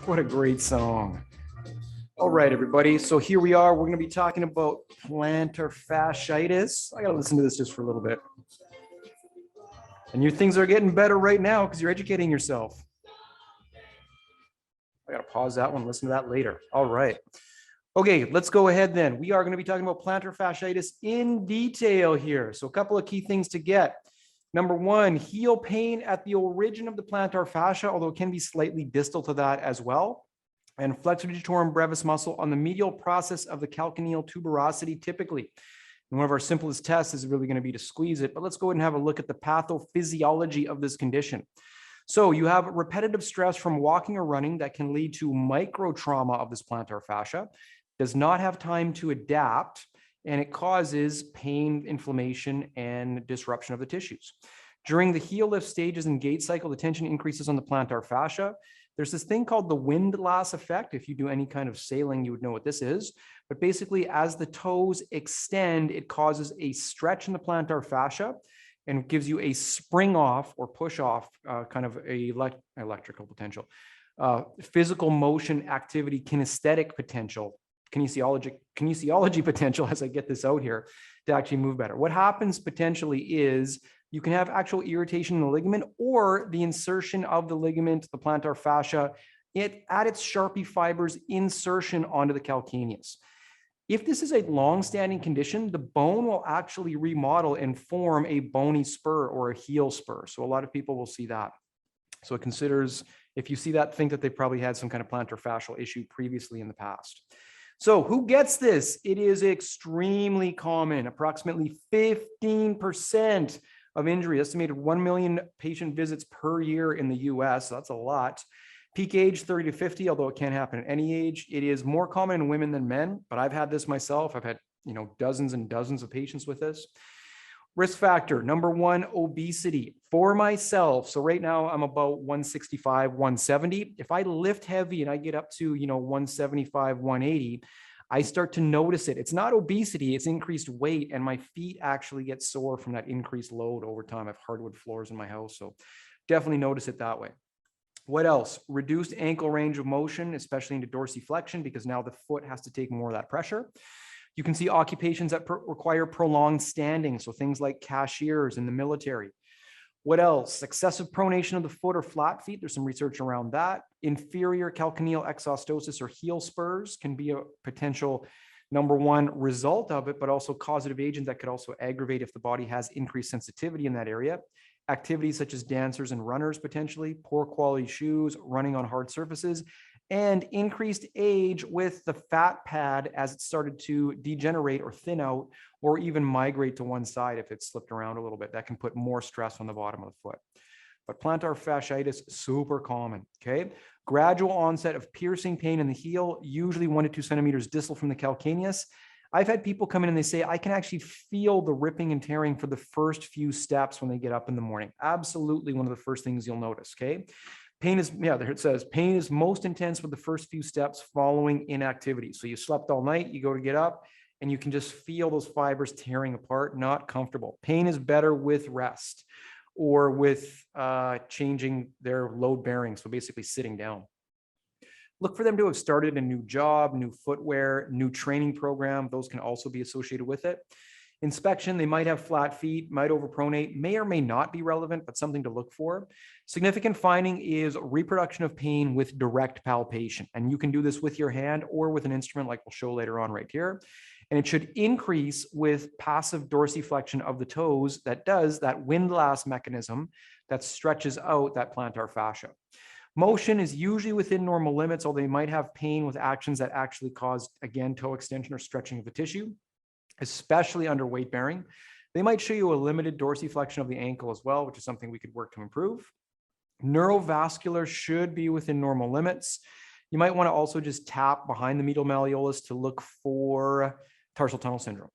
What a great song. All right, everybody. So here we are. We're going to be talking about plantar fasciitis. I got to listen to this just for a little bit. And your things are getting better right now because you're educating yourself. I got to pause that one, listen to that later. All right. Okay, let's go ahead then. We are going to be talking about plantar fasciitis in detail here. So a couple of key things to get. Number one, heel pain at the origin of the plantar fascia, although it can be slightly distal to that as well. And flexor digitorum brevis muscle on the medial process of the calcaneal tuberosity typically. And one of our simplest tests is really going to be to squeeze it, but let's go ahead and have a look at the pathophysiology of this condition. So you have repetitive stress from walking or running that can lead to micro trauma of this plantar fascia, does not have time to adapt, and it causes pain, inflammation, and disruption of the tissues. During the heel lift stages and gait cycle, the tension increases on the plantar fascia. There's this thing called the windlass effect. If you do any kind of sailing, you would know what this is. But basically, as the toes extend, it causes a stretch in the plantar fascia and gives you a spring off or push off kind of a electrical potential, physical motion activity, kinesthetic potential, kinesiology potential, as I get this out here, to actually move better. What happens potentially is you can have actual irritation in the ligament or the insertion of the ligament, the plantar fascia, at its Sharpie fibers insertion onto the calcaneus. If this is a long-standing condition, the bone will actually remodel and form a bony spur or a heel spur. So a lot of people will see that. So it considers, if you see that, think that they probably had some kind of plantar fascial issue previously in the past. So who gets this? It is extremely common, approximately 15% of injury, estimated 1 million patient visits per year in the US. So that's a lot. Peak age 30 to 50, although it can happen at any age. It is more common in women than men, but I've had this myself. I've had, dozens and dozens of patients with this. Risk factor, number one, obesity. For myself, so right now I'm about 165, 170. If I lift heavy and I get up to, 175, 180, I start to notice it. It's not obesity, it's increased weight, and my feet actually get sore from that increased load over time. I have hardwood floors in my house, so definitely notice it that way. What else? Reduced ankle range of motion, especially into dorsiflexion, because now the foot has to take more of that pressure. You can see occupations that require prolonged standing, so things like cashiers in the military. What else? Excessive pronation of the foot or flat feet. There's some research around that. Inferior calcaneal exostosis or heel spurs can be a potential number one result of it, but also causative agent that could also aggravate if the body has increased sensitivity in that area. Activities such as dancers and runners, potentially, poor quality shoes, running on hard surfaces, and increased age with the fat pad as it started to degenerate or thin out, or even migrate to one side if it slipped around a little bit. That can put more stress on the bottom of the foot. But plantar fasciitis, super common, okay? Gradual onset of piercing pain in the heel, usually 1 to 2 centimeters distal from the calcaneus. I've had people come in and they say, I can actually feel the ripping and tearing for the first few steps when they get up in the morning. Absolutely one of the first things you'll notice, okay? Pain is, there it says, pain is most intense with the first few steps following inactivity. So you slept all night, you go to get up, and you can just feel those fibers tearing apart, not comfortable. Pain is better with rest or with changing their load bearing, so basically sitting down. Look for them to have started a new job, new footwear, new training program. Those can also be associated with it. Inspection, they might have flat feet, might overpronate, may or may not be relevant, but something to look for. Significant finding is reproduction of pain with direct palpation. And you can do this with your hand or with an instrument like we'll show later on right here. And it should increase with passive dorsiflexion of the toes that does that windlass mechanism that stretches out that plantar fascia. Motion is usually within normal limits, although they might have pain with actions that actually cause, again, toe extension or stretching of the tissue, especially under weight bearing. They might show you a limited dorsiflexion of the ankle as well, which is something we could work to improve. Neurovascular should be within normal limits. You might want to also just tap behind the medial malleolus to look for tarsal tunnel syndrome.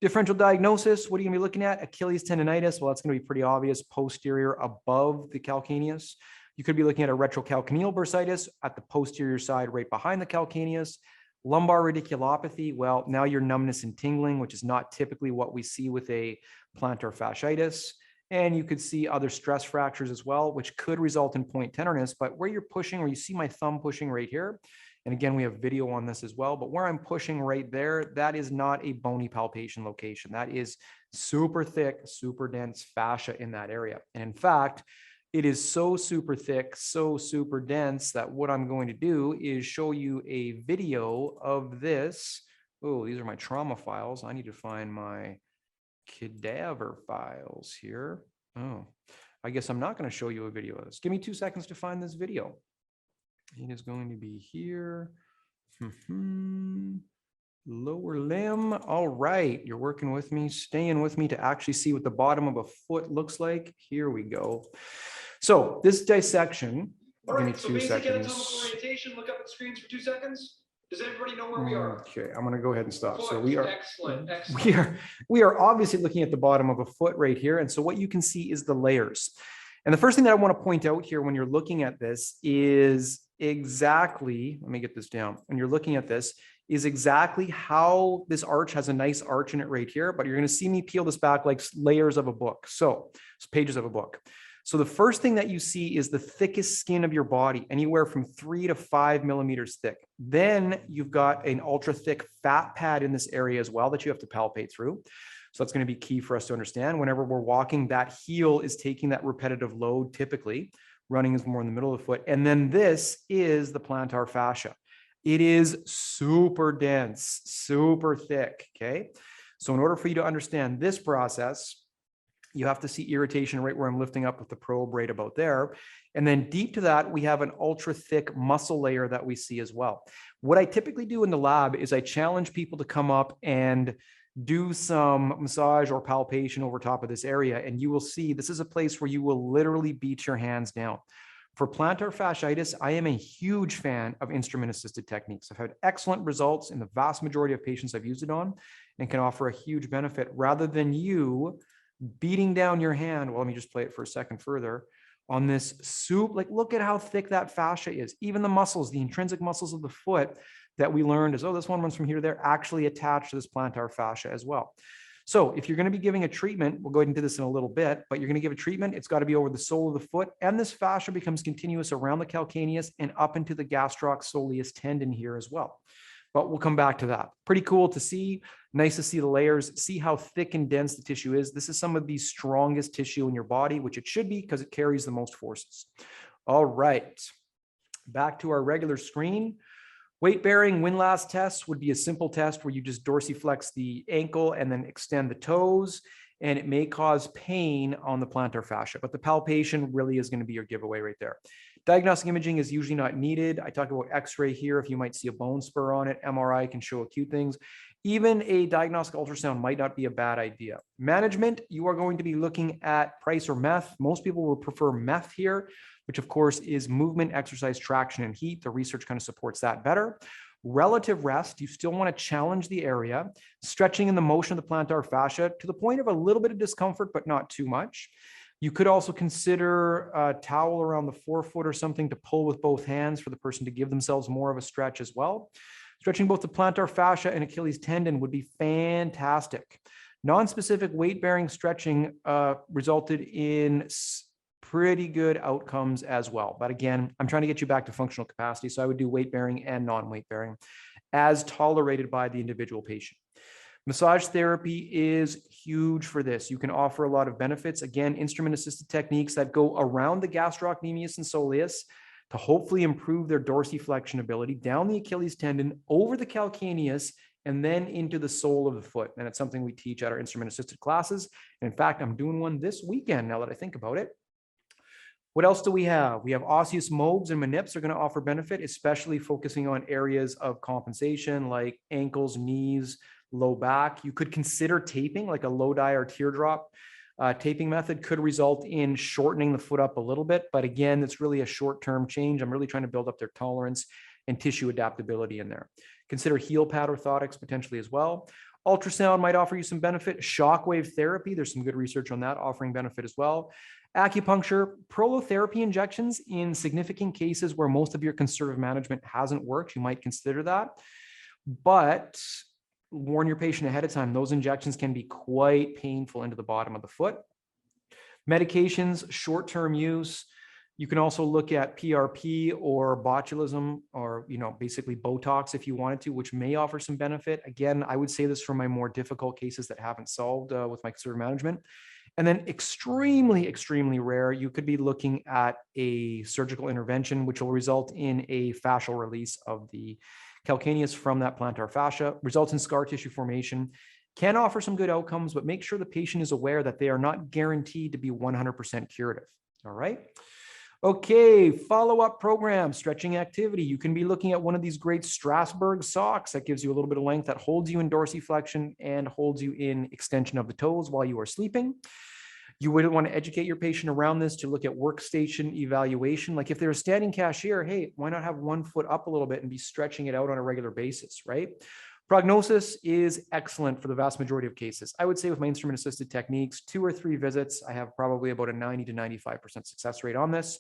Differential diagnosis, what are you going to be looking at? Achilles tendonitis, well, that's going to be pretty obvious, posterior above the calcaneus. You could be looking at a retrocalcaneal bursitis at the posterior side right behind the calcaneus. Lumbar radiculopathy, well, now you're numbness and tingling, which is not typically what we see with a plantar fasciitis. And you could see other stress fractures as well, which could result in point tenderness. But where you're pushing, where you see my thumb pushing right here, and again, we have video on this as well, but where I'm pushing right there, that is not a bony palpation location. That is super thick, super dense fascia in that area. And in fact, it is so super thick, so super dense that what I'm going to do is show you a video of this. Oh, these are my trauma files. I need to find my cadaver files here. Oh, I guess I'm not going to show you a video of this. Give me 2 seconds to find this video. It is going to be here. Lower limb. All right. You're working with me, staying with me to actually see what the bottom of a foot looks like. Here we go. So this dissection. All right, give me so 2 basic seconds. anatomical orientation, look up at screens for 2 seconds. Does everybody know where we are? Okay, I'm going to go ahead and stop. So Foot. we are Excellent. we are obviously looking at the bottom of a foot right here. And so what you can see is the layers. And the first thing that I want to point out here when you're looking at this is exactly, let me get this down. When you're looking at this is exactly how this arch has a nice arch in it right here, but you're going to see me peel this back like layers of a book. So it's pages of a book. So the first thing that you see is the thickest skin of your body, anywhere from 3 to 5 millimeters thick. Then you've got an ultra thick fat pad in this area as well that you have to palpate through. So that's going to be key for us to understand. Whenever we're walking, that heel is taking that repetitive load typically. Running is more in the middle of the foot. And then this is the plantar fascia. It is super dense, super thick, okay? So in order for you to understand this process, you have to see irritation right where I'm lifting up with the probe right about there. And then deep to that, we have an ultra thick muscle layer that we see as well. What I typically do in the lab is I challenge people to come up and do some massage or palpation over top of this area. And you will see this is a place where you will literally beat your hands down. For plantar fasciitis, I am a huge fan of instrument-assisted techniques. I've had excellent results in the vast majority of patients I've used it on and can offer a huge benefit rather than you beating down your hand. Well, let me just play it for a second further on this soup. Like, look at how thick that fascia is. Even the muscles, the intrinsic muscles of the foot that we learned is, oh, this one runs from here to there, actually attached to this plantar fascia as well. So if you're going to be giving a treatment, we'll go ahead and do this in a little bit, but you're going to give a treatment, it's got to be over the sole of the foot, and this fascia becomes continuous around the calcaneus and up into the gastroc-soleus tendon here as well. But we'll come back to that. Pretty cool to see. Nice to see the layers, see how thick and dense the tissue is. This is some of the strongest tissue in your body, which it should be because it carries the most forces. All right, back to our regular screen. Weight bearing windlass test would be a simple test where you just dorsiflex the ankle and then extend the toes, and it may cause pain on the plantar fascia, but the palpation really is going to be your giveaway right there. Diagnostic imaging is usually not needed. I talk about X-ray here if you might see a bone spur on it. MRI can show acute things. Even a diagnostic ultrasound might not be a bad idea. Management, you are going to be looking at price or meth. Most people will prefer meth here, which of course is movement, exercise, traction, and heat. The research kind of supports that better. Relative rest, you still want to challenge the area, stretching in the motion of the plantar fascia to the point of a little bit of discomfort, but not too much. You could also consider a towel around the forefoot or something to pull with both hands for the person to give themselves more of a stretch as well. Stretching both the plantar fascia and Achilles tendon would be fantastic. Non-specific weight-bearing stretching resulted in pretty good outcomes as well. But again, I'm trying to get you back to functional capacity. So I would do weight-bearing and non-weight bearing as tolerated by the individual patient. Massage therapy is huge for this. You can offer a lot of benefits. Again, instrument-assisted techniques that go around the gastrocnemius and soleus to hopefully improve their dorsiflexion ability down the Achilles tendon, over the calcaneus, and then into the sole of the foot. And it's something we teach at our instrument-assisted classes. And in fact, I'm doing one this weekend now that I think about it. What else do we have? We have osseous mobs and manips are going to offer benefit, especially focusing on areas of compensation like ankles, knees, low back. You could consider taping, like a Lodi or teardrop taping method could result in shortening the foot up a little bit. But again, it's really a short-term change. I'm really trying to build up their tolerance and tissue adaptability in there. Consider heel pad orthotics potentially as well. Ultrasound might offer you some benefit. Shockwave therapy, there's some good research on that offering benefit as well. Acupuncture, prolotherapy injections in significant cases where most of your conservative management hasn't worked, you might consider that. But warn your patient ahead of time, those injections can be quite painful into the bottom of the foot. Medications, short-term use. You can also look at PRP or botulism or, basically Botox if you wanted to, which may offer some benefit. Again, I would say this for my more difficult cases that haven't solved with my conservative management. And then extremely, extremely rare, you could be looking at a surgical intervention, which will result in a fascial release of the calcaneus from that plantar fascia, results in scar tissue formation, can offer some good outcomes, but make sure the patient is aware that they are not guaranteed to be 100% curative. All right. Okay, follow-up program, stretching activity. You can be looking at one of these great Strasbourg socks that gives you a little bit of length, that holds you in dorsiflexion and holds you in extension of the toes while you are sleeping. You would want to educate your patient around this to look at workstation evaluation. Like if they're a standing cashier, hey, why not have one foot up a little bit and be stretching it out on a regular basis, right? Prognosis is excellent for the vast majority of cases. I would say with my instrument-assisted techniques, 2 or 3 visits, I have probably about a 90 to 95% success rate on this.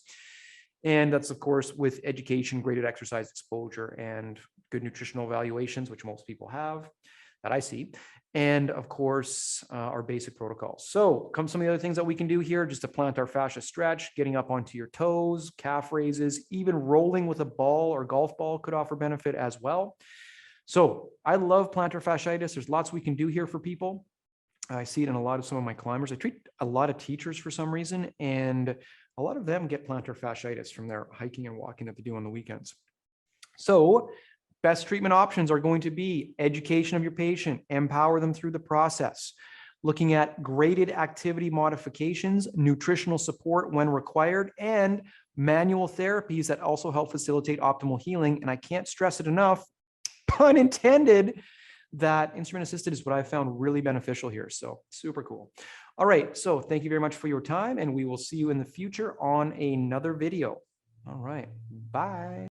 And that's, of course, with education, graded exercise exposure, and good nutritional evaluations, which most people have, that I see. And of course, our basic protocols. So come some of the other things that we can do here, just a plantar fascia stretch, getting up onto your toes, calf raises, even rolling with a ball or golf ball could offer benefit as well. So I love plantar fasciitis. There's lots we can do here for people. I see it in a lot of some of my climbers. I treat a lot of teachers for some reason, and a lot of them get plantar fasciitis from their hiking and walking that they do on the weekends. So best treatment options are going to be education of your patient, empower them through the process, looking at graded activity modifications, nutritional support when required, and manual therapies that also help facilitate optimal healing. And I can't stress it enough, pun intended, that instrument assisted is what I found really beneficial here. So super cool. All right. So thank you very much for your time, and we will see you in the future on another video. All right. Bye.